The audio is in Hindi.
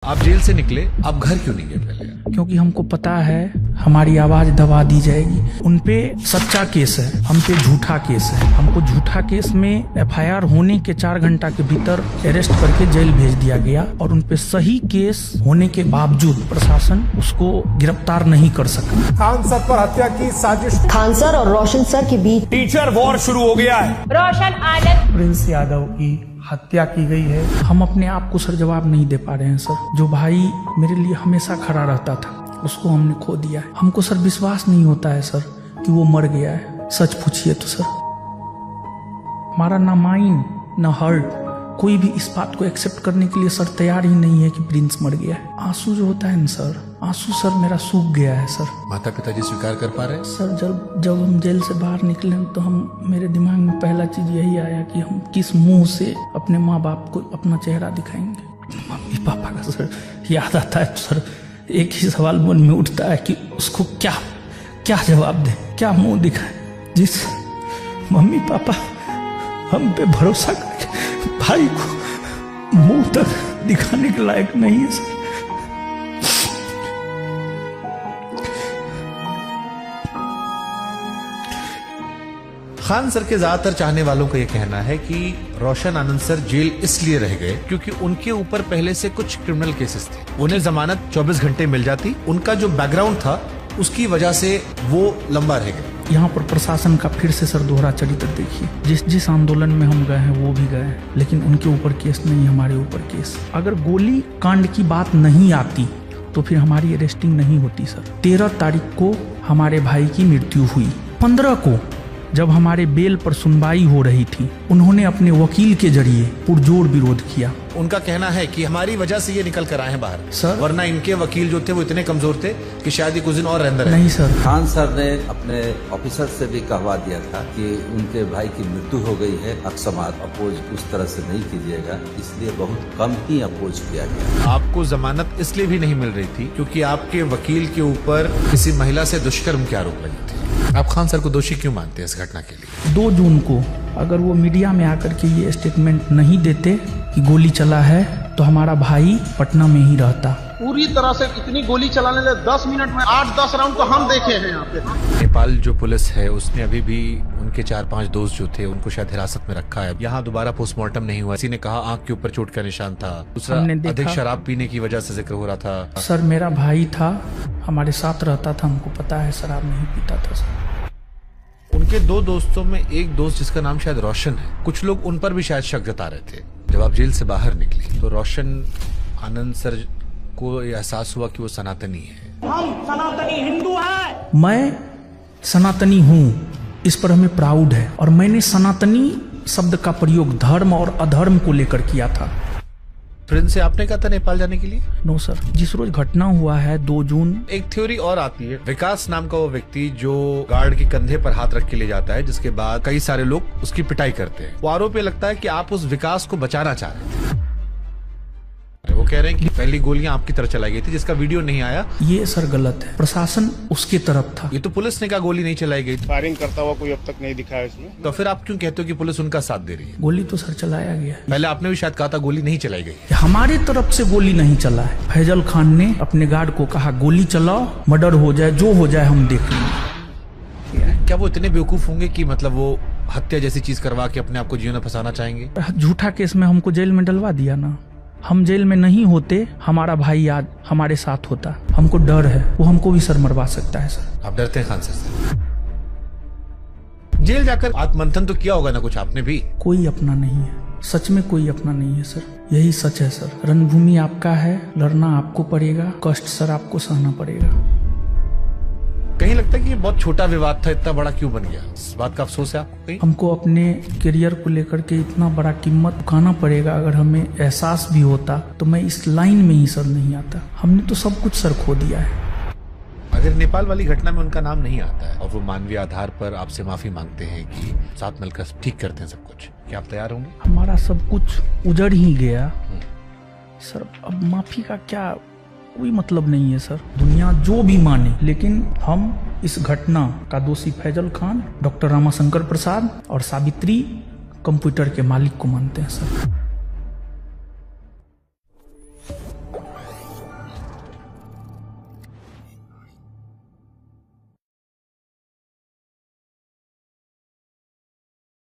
आप जेल से निकले, आप घर क्यों नहीं गए पहले? क्योंकि हमको पता है हमारी आवाज दबा दी जाएगी। उनपे सच्चा केस है, हम पे झूठा केस है। हमको झूठा केस में एफआईआर होने के 4 घंटा के भीतर अरेस्ट करके जेल भेज दिया गया और उनपे सही केस होने के बावजूद प्रशासन उसको गिरफ्तार नहीं कर सका। खान सर पर हत्या की साजिश, खान सर और रोशन सर के बीच टीचर वॉर शुरू हो गया है। रोशन आनंद प्रिंस यादव की हत्या की गई है। हम अपने आप को सर जवाब नहीं दे पा रहे हैं सर। जो भाई मेरे लिए हमेशा खड़ा रहता था उसको हमने खो दिया है। हमको सर विश्वास नहीं होता है सर कि वो मर गया है। सच पूछिए तो सर हमारा ना माइंड ना हर्ट कोई भी इस बात को एक्सेप्ट करने के लिए सर तैयार ही नहीं है कि प्रिंस मर गया है। आंसू जो होता है ना सर, आंसू सर मेरा सूख गया है सर। माता पिताजी स्वीकार कर पा रहे हैं? सर जब हम जेल से बाहर निकले तो मेरे दिमाग में पहला चीज यही आया कि हम किस मुंह से अपने माँ बाप को अपना चेहरा दिखाएंगे। मम्मी पापा का सर याद आता है तो सर एक ही सवाल मन में उठता है कि उसको क्या जवाब दें, क्या मुंह दिखाएं। जिस मम्मी पापा हम पे भरोसा करके भाई को मुंह तक दिखाने के लायक नहीं है सर। खान सर के ज्यादातर चाहने वालों का यह कहना है कि रोशन आनंद सर जेल इसलिए रह गए क्योंकि उनके ऊपर पहले से कुछ क्रिमिनल केसेस थे। उन्हें जमानत 24 घंटे मिल जाती, उनका जो बैकग्राउंड था उसकी वजह से वो लंबा रह गए। यहाँ पर प्रशासन का फिर से सर दोहरा चरित्र देखिए। जिस आंदोलन में हम गए हैं वो भी गए हैं, लेकिन उनके ऊपर केस नहीं, हमारे ऊपर केस। अगर गोली कांड की बात नहीं आती तो फिर हमारी अरेस्टिंग नहीं होती सर। 13 तारीख को हमारे भाई की मृत्यु हुई। 15 को जब हमारे बेल पर सुनवाई हो रही थी उन्होंने अपने वकील के जरिए पुरजोर विरोध किया। उनका कहना है कि हमारी वजह से ये निकल कर आए हैं बाहर सर, वरना इनके वकील जो थे वो इतने कमजोर थे कि शायद ये कुछ दिन और अंदर नहीं सर। खान सर ने अपने ऑफिसर से भी कहवा दिया था कि उनके भाई की मृत्यु हो गई है, अब समाज अपोज उस तरह से नहीं कीजिएगा, इसलिए बहुत कम ही अपोज किया गया। आपको जमानत इसलिए भी नहीं मिल रही थी क्योंकि आपके वकील के ऊपर किसी महिला से दुष्कर्म के आरोप लगे थे। आप खान सर को दोषी क्यों मानते हैं इस घटना के लिए? 2 जून को अगर वो मीडिया में आकर के ये स्टेटमेंट नहीं देते कि गोली चला है तो हमारा भाई पटना में ही रहता। पूरी तरह से इतनी गोली चलाने लगे 10 मिनट में 8-10 राउंड तो हम देखे हैं यहाँ पे। नेपाल जो पुलिस है उसने अभी भी उनके 4-5 दोस्त जो थे उनको शायद हिरासत में रखा है। यहाँ दोबारा पोस्टमार्टम नहीं हुआ। किसी ने कहा आंख के ऊपर चोट का निशान था, दूसरा अधिक शराब पीने की वजह से जिक्र हो रहा था। सर मेरा भाई था, हमारे साथ रहता था, हमको पता है शराब नहीं पीता था सर। उनके 2 दोस्तों में एक दोस्त जिसका नाम शायद रोशन है, कुछ लोग उन पर भी शायद शक जता रहे थे। जब आप जेल से बाहर निकले तो रोशन आनंद सर को एहसास हुआ कि वो सनातनी है। हम सनातनी हिंदू हैं। मैं सनातनी हूँ, इस पर हमें प्राउड है। और मैंने सनातनी शब्द का प्रयोग धर्म और अधर्म को लेकर किया था। प्रिंस से आपने कहा था नेपाल जाने के लिए? नो सर, जिस रोज घटना हुआ है 2 जून। एक थ्योरी और आती है, विकास नाम का वो व्यक्ति जो गार्ड के कंधे पर हाथ रख के ले जाता है, जिसके बाद कई सारे लोग उसकी पिटाई करते हैं। वो आरोप ये लगता है कि आप उस विकास को बचाना चाह रहे थे। वो कह रहे हैं कि पहली गोलियां आपकी तरफ चलाई गई थी जिसका वीडियो नहीं आया। ये सर गलत है, प्रशासन उसके तरफ था। ये तो पुलिस ने कहा गोली नहीं चलाई गई। फायरिंग करता हुआ कोई अब तक नहीं दिखा है इसमें। तो फिर आप क्यों कहते हो कि पुलिस उनका साथ दे रही है? गोली तो सर चलाया गया है। पहले आपने भी शायद कहा था गोली नहीं चलाई गई। हमारी तरफ से गोली नहीं चला है। फैजल खान ने अपने गार्ड को कहा गोली चलाओ, मर्डर हो जाए, जो हो जाए हम देख लेंगे। क्या वो इतने बेवकूफ होंगे कि मतलब वो हत्या जैसी चीज करवा के अपने आप को जीवन में फंसाना चाहेंगे? झूठा केस में हमको जेल में डलवा दिया ना। हम जेल में नहीं होते, हमारा भाई आज हमारे साथ होता। हमको डर है, वो हमको भी सर मरवा सकता है सर। आप डरते हैं खान सर से? जेल जाकर आत्ममंथन तो किया होगा ना कुछ आपने भी? कोई अपना नहीं है, सच में कोई अपना नहीं है सर। यही सच है सर। रणभूमि आपका है, लड़ना आपको पड़ेगा, कष्ट सर आपको सहना पड़ेगा। कहीं लगता है कि ये बहुत छोटा विवाद था, इतना बड़ा क्यों बन गया? इस बात का अफसोस है आपको? कहीं हमको अपने करियर को लेकर के इतना बड़ा कीमत चुकाना पड़ेगा। अगर हमें एहसास भी होता तो मैं इस लाइन में ही सर नहीं आता। हमने तो सब कुछ सर खो दिया है। अगर नेपाल वाली घटना में उनका नाम नहीं आता है और वो मानवीय आधार पर आपसे माफी मांगते हैं कि साथ मिलकर ठीक करते हैं सब कुछ, क्या आप तैयार होंगे? हमारा सब कुछ उजड़ ही गया सर, अब माफी का क्या कोई मतलब नहीं है सर। दुनिया जो भी माने, लेकिन हम इस घटना का दोषी फैजल खान, डॉक्टर रामाशंकर प्रसाद और सावित्री कंप्यूटर के मालिक को मानते हैं सर।